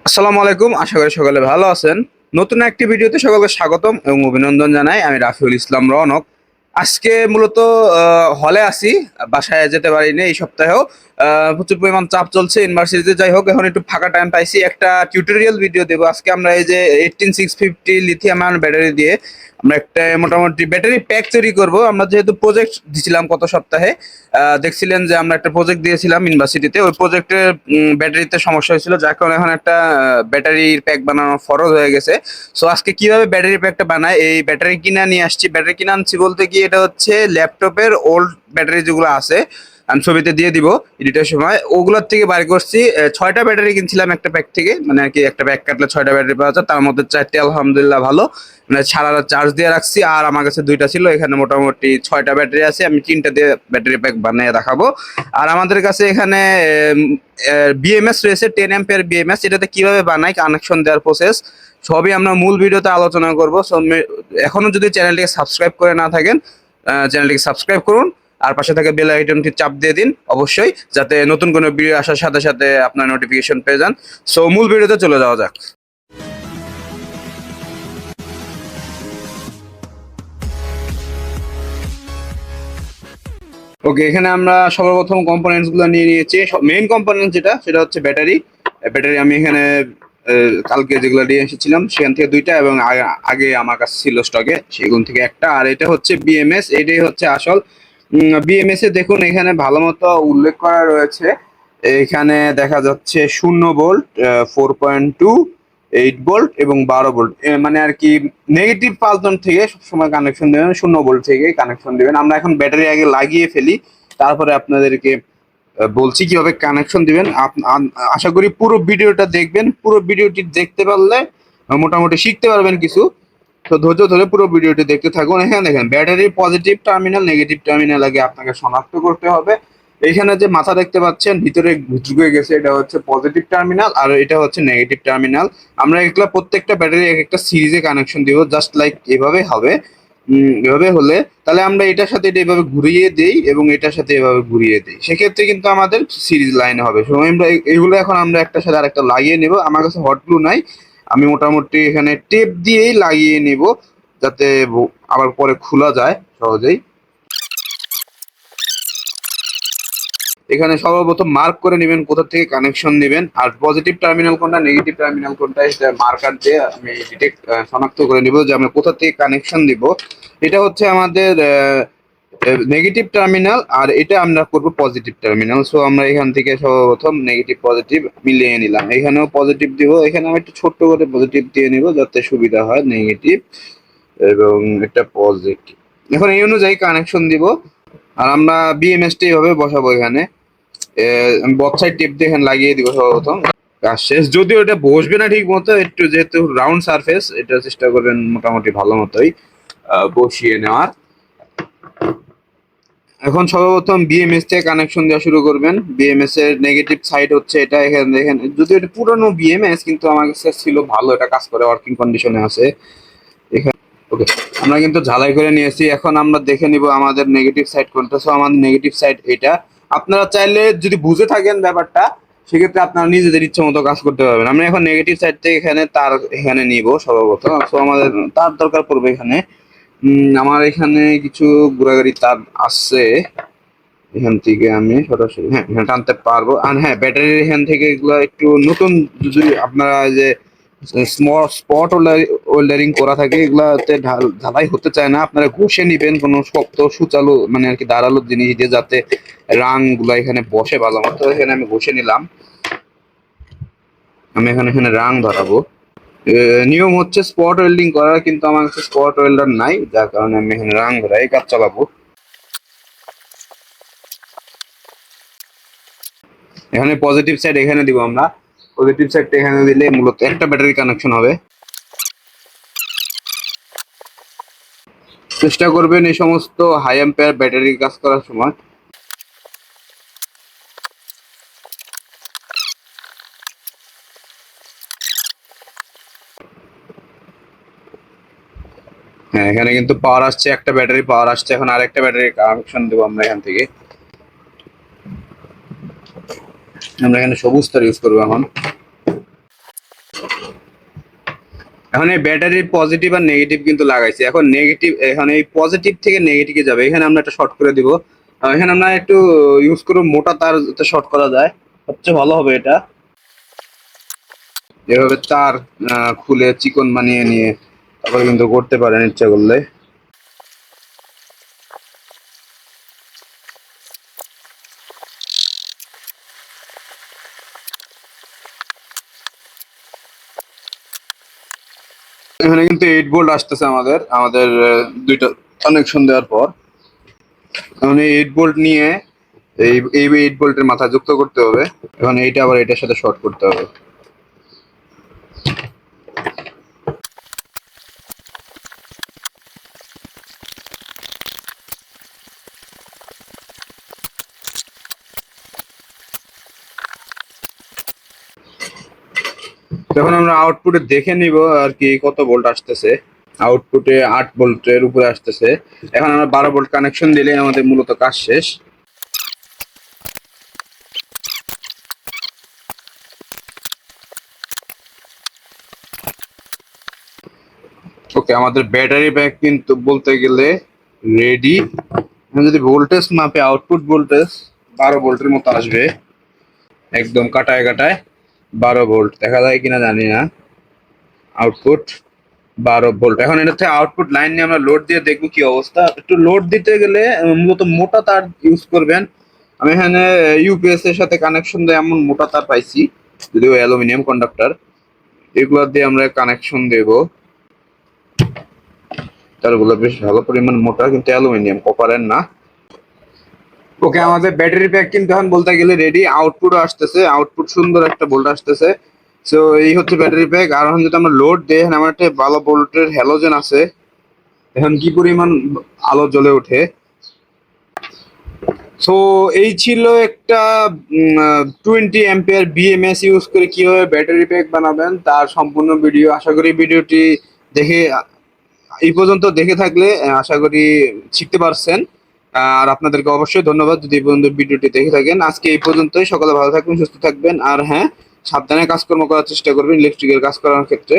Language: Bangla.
আসসালামু আলাইকুম, আশা করি সকলে ভালো আছেন। নতুন একটি ভিডিওতে সকলকে স্বাগতম এবং অভিনন্দন জানাই। আমি রাফিউল ইসলাম রনক। আজকে মূলত হলে আছি, বাসায় যেতে পারিনি এই সপ্তাহেও। প্রচুর পরিমাণ চাপ চলছে ইউনিভার্সিটিতে। যাই হোক, এখন একটু ফাঁকা টাইম পাইছি, একটা টিউটোরিয়াল ভিডিও দেবো আজকে। আমরা এই যে 18650 লিথিয়াম আয়ন ব্যাটারি দিয়ে আমরা একটা মোটামুটি ব্যাটারি প্যাক তৈরি করব। আমরা যেহেতু প্রজেক্ট দিছিলাম গত সপ্তাহে, দেখছিলেন যে আমরা একটা প্রজেক্ট দিয়েছিলাম ইউনিভার্সিটিতে। ওই প্রজেক্টের ব্যাটারিতে সমস্যা হয়েছিল, যার কারণে এখন একটা ব্যাটারির প্যাক বানানো ফরজ হয়ে গেছে। সো আজকে কিভাবে ব্যাটারি প্যাকটা বানায়, এই ব্যাটারি কিনা নিয়ে আসছি। ব্যাটারি কিনে আনছি বলতে কি, এটা হচ্ছে ল্যাপটপের ওল্ড ব্যাটারি যেগুলো আছে, আমি ছবিতে দিয়ে দিব এডিটের সময়, ওগুলোর থেকে বাইর করছি। 6টা ব্যাটারি কিনছিলাম একটা প্যাক থেকে, মানে আর কি একটা প্যাক কাটলে 6টা ব্যাটারি পাওয়া যায়। তার মধ্যে 4টে আলহামদুলিল্লাহ ভালো, মানে সারা রাত চার্জ দিয়ে রাখছি। আর আমার কাছে 2টা ছিল, এখানে মোটামুটি 6টা ব্যাটারি আছে। আমি 3টা দিয়ে ব্যাটারি প্যাক বানিয়ে দেখাবো। আর আমাদের কাছে এখানে বিএমএস রয়েছে, 10 অ্যাম্পিয়ার বিএমএস। এটাতে কিভাবে বানাই, কানেকশন দেওয়ার প্রসেস সবই আমরা মূল ভিডিওতে আলোচনা করব। সো এখনো যদি চ্যানেলটিকে সাবস্ক্রাইব করে না থাকেন, চ্যানেলটিকে সাবস্ক্রাইব করুন। আর পাশে থাকা বেল আইকনটি চাপ দিয়ে দিন অবশ্যই, যাতে নতুন কোনো ভিডিও আসার সাথে সাথে আপনার নোটিফিকেশন পেয়ে যান। সো মূল ভিডিওতে চলে যাওয়া যাক। ওকে, এখানে আমরা সর্বপ্রথম কম্পোনেন্টস গুলো নিয়ে নিয়েছি। মেইন কম্পোনেন্ট যেটা, সেটা হচ্ছে ব্যাটারি। ব্যাটারি আমি এখানে কালকে যেগুলো নিয়ে এসেছিলাম সেখান থেকে 2টা, এবং আগে আমার কাছে ছিল স্টকে, সেগুলো থেকে একটা। আর এটা হচ্ছে বিএমএস, এটাই হচ্ছে আসল বিএমএস। এ দেখুন, এখানে ভালো মতো উল্লেখ করা রয়েছে। এখানে দেখা যাচ্ছে 0 ভোল্ট, 4.2, 8 ভোল্ট এবং 12 ভোল্ট। মানে আর কি নেগেটিভ পালটন থেকে সবসময় কানেকশন দেবেন, 0 ভোল্ট থেকে কানেকশন দিবেন। আমরা এখন ব্যাটারি আগে লাগিয়ে ফেলি, তারপরে আপনাদেরকে বলছি কিভাবে কানেকশন দিবেন। আশা করি পুরো ভিডিওটা দেখবেন। পুরো ভিডিওটি দেখতে পারলে মোটামুটি শিখতে পারবেন কিছু। তো ধৈর্য ধরে পুরো ভিডিওটি দেখতে থাকুন। এখানে দেখেন ব্যাটারির পজিটিভ টার্মিনাল, নেগেটিভ টার্মিনাল আগে আপনাকে শনাক্ত করতে হবে। এইখানে যে মাথা দেখতে পাচ্ছেন ভিতরে ঢুকে গেছে, এটা হচ্ছে পজিটিভ টার্মিনাল, আর এটা হচ্ছে নেগেটিভ টার্মিনাল। আমরা এগুলা প্রত্যেকটা ব্যাটারি এক একটা সিরিজে কানেকশন দিব, জাস্ট লাইক এভাবে হবে। এভাবে হলে তাহলে আমরা এটার সাথে এটা এভাবে ঘুরিয়ে দেই এবং এটার সাথে এভাবে ঘুরিয়ে দেই, সেক্ষেত্রে কিন্তু আমাদের সিরিজ লাইন হবে। সো আমরা এগুলো এখন আমরা একটার সাথে আরেকটা লাগিয়ে নেব। আমার কাছে হট গ্লু নাই, আমি মোটামুটি এখানে টেপ দিয়েই লাগিয়ে নিব, যাতে আবার পরে খোলা যায় সহজেই। এখানে সর্বপ্রথম মার্ক করে নেবেন কোথা থেকে কানেকশন নেবেন, আর পজিটিভ টার্মিনাল কোনটা, নেগেটিভ টার্মিনাল কোনটা, সেটা মার্কার দিয়ে আমি ডিটেক্ট শনাক্ত করে নিব যে আমরা কোথা থেকে কানেকশন দিব। এটা হচ্ছে আমাদের নেগেটিভ টার্মিনাল, আর এটা আমরা করব পজিটিভ টার্মিনাল। সো আমরা এখান থেকে সর্বপ্রথম নেগেটিভ পজিটিভ মিলিয়ে নিলাম। এখানেও পজিটিভ দিব, এখানে আমি একটু ছোট্ট করে পজিটিভ দিয়ে নিব যাতে সুবিধা হয়, নেগেটিভ এবং এটা পজিটিভ। এখন এই অনুযায়ী কানেকশন দিব, আর আমরা বিএমএসটা এইভাবে বসাবো। এখানে আমি বথ সাইড টেপ দিয়ে এখানে লাগিয়ে দিব সর্বপ্রথম। কাজ শেষ। যদিও এটা বসবে না ঠিক মতো, একটু যেহেতু রাউন্ড সারফেস, এটা চেষ্টা করবেন মোটামুটি ভালো মতোই বসিয়ে নেওয়ার। এখন সর্বপ্রথম বিএমএস থেকে কানেকশন দেওয়া শুরু করবেন। বিএমএস এর নেগেটিভ সাইড হচ্ছে এটা। এখানে দেখেন, যদিও এটা পুরনো বিএমএস, কিন্তু আমার কাছে ছিল ভালো, এটা কাজ করে, ওয়ার্কিং কন্ডিশনে আছে এখানে। ওকে, আমরা কিন্তু ঝালাই করে নিয়েছি। এখন আমরা দেখে নিব আমাদের নেগেটিভ সাইড কোনটা। সো আমাদের নেগেটিভ সাইড এটা। আপনারা চাইলে যদি বুঝে থাকেন ব্যাপারটা, সেক্ষেত্রে আপনারা নিজেদের ইচ্ছে মতো কাজ করতে পারবেন। আমরা এখন নেগেটিভ সাইড থেকে এখানে তার এখানে নিব সর্বপ্রথম। সো আমাদের তার দরকার পড়বে এখানে। আমার এখানে কিছু ঘোরাঘুরি তার আছে, এখান থেকে আমি সরাসরি হ্যাঁ এখানে টানতে পারবো। আর হ্যাঁ, ব্যাটারির এখান থেকে এগুলো একটু নতুন, যদি আপনারা যে স্মল স্পট ওয়েল্ডারিং করা থাকে, এগুলাতে ঢালাই হতে চায় না, আপনারা ঘষে নিবেন কোনো শক্ত সুচালু, মানে আর কি ধারালো জিনিস দিয়ে, যাতে রাং গুলা এখানে বসে ভালো মতো। এখানে আমি ঘষে নিলাম। আমি এখানে রাং ধরাবো। নিয়ম হচ্ছে স্পট ওয়েল্ডিং করার, কিন্তু আমার কাছে স্পট ওয়েল্ডার নাই, যার কারণে আমি এখানে রাং ধরাই কাজ চালাবো। এখানে পজিটিভ সাইড এখানে দিব আমরা। পজিটিভ সাইডটা এখানে দিলে মূলত একটা ব্যাটারি কানেকশন হবে। চেষ্টা করবেন এই সমস্ত হাই অ্যাম্পিয়ার ব্যাটারি কাজ করার সময়। হ্যাঁ, এখানে কিন্তু পাওয়ার আসছে, একটা ব্যাটারি পাওয়ার আসছে। এখন আরেকটা ব্যাটারি কানেকশন দেবো আমরা এখান থেকে। আমরা এখানে সবুজ তার ইউজ করবো এখন। এখন এই ব্যাটারির পজিটিভ আর নেগেটিভ কিন্তু লাগাইছি। এখন নেগেটিভ, এখন এই পজিটিভ থেকে নেগেটিভে যাবে, এখানে আমরা একটা শর্ট করে দিব। এখানে আমরা একটু ইউজ করব মোটা তার, যাতে শর্ট করা যায়, সবচেয়ে ভালো হবে এটা। এভাবে তার খুলে চিকন বানিয়ে নিয়ে তারপরে কিন্তু করতে পারেন ইচ্ছা করলে। এখানে কিন্তু 8 ভোল্ট আসতেছে আমাদের আমাদের দুইটা কানেকশন দেওয়ার পর। এখন এই 8 ভোল্ট নিয়ে এই এই 8 ভোল্টের মাথা যুক্ত করতে হবে। এখন এইটা আবার এটার সাথে শর্ট করতে হবে। তখন আমরা আউটপুটে দেখে নিব আর কি কত ভোল্ট আসতেছে। আউটপুটে 8 ভোল্টের উপরে আসতেছে। এখন আমরা 12 ভোল্ট কানেকশন দিলে আমাদের মূলত কাজ শেষ। ওকে, আমাদের ব্যাটারি ব্যাক কিন্তু বলতে গেলে রেডি। যদি ভোল্টেজ মাপে আউটপুট ভোল্টেজ 12 ভোল্টের মতো আসবে, একদম কাটায় কাটায় 12 ভোল্ট দেখা যায় কিনা জানি না। Output 12 volt. এখন এটাতে আউটপুট লাইন নিয়ে আমরা লোড দিয়ে দেখবো কি অবস্থা। একটু লোড দিতে গেলে মূলত মোটা তার ইউজ করবেন। আমি এখানে ইউপিএস এর সাথে কানেকশন দেয় এমন মোটা তার পাইছি, যদিও অ্যালুমিনিয়াম কন্ডাক্টর। এগুলো দিয়ে আমরা কানেকশন দেব। তারগুলো বেশ ভালো পরিমাণ মোটা, কিন্তু অ্যালুমিনিয়াম, কপারের না। ওকে, আমাদের ব্যাটারি প্যাক কিন্তু এখন বলতে গেলে রেডি। আউটপুট আসতেছে, আউটপুট সুন্দর একটা ভোল্ট আসতেছে। সো এই হচ্ছে ব্যাটারি প্যাক। আর এখন যদি আমরা লোড দিই, এখানে আমার একটা ভালো ভোল্টের হ্যালোজেন আছে। এখন কি পরিমাণ আলো জ্বলে ওঠে। সো এই ছিল একটা 20 অ্যাম্পিয়ার বিএমএস ইউজ করে কিভাবে ব্যাটারি প্যাক বানাবেন তার সম্পূর্ণ ভিডিও। আশা করি ভিডিওটি দেখে এই পর্যন্ত দেখে থাকলে আশা করি শিখতে পারছেন। আর আপনাদেরকে অবশ্যই ধন্যবাদ যদি এই পর্যন্ত ভিডিওটি দেখে থাকেন। আজকে এই পর্যন্তই। সকালে ভালো থাকবেন, সুস্থ থাকবেন, আর হ্যাঁ, সাবধানে কাজকর্ম করার চেষ্টা করবেন ইলেকট্রিকের কাজ করার ক্ষেত্রে।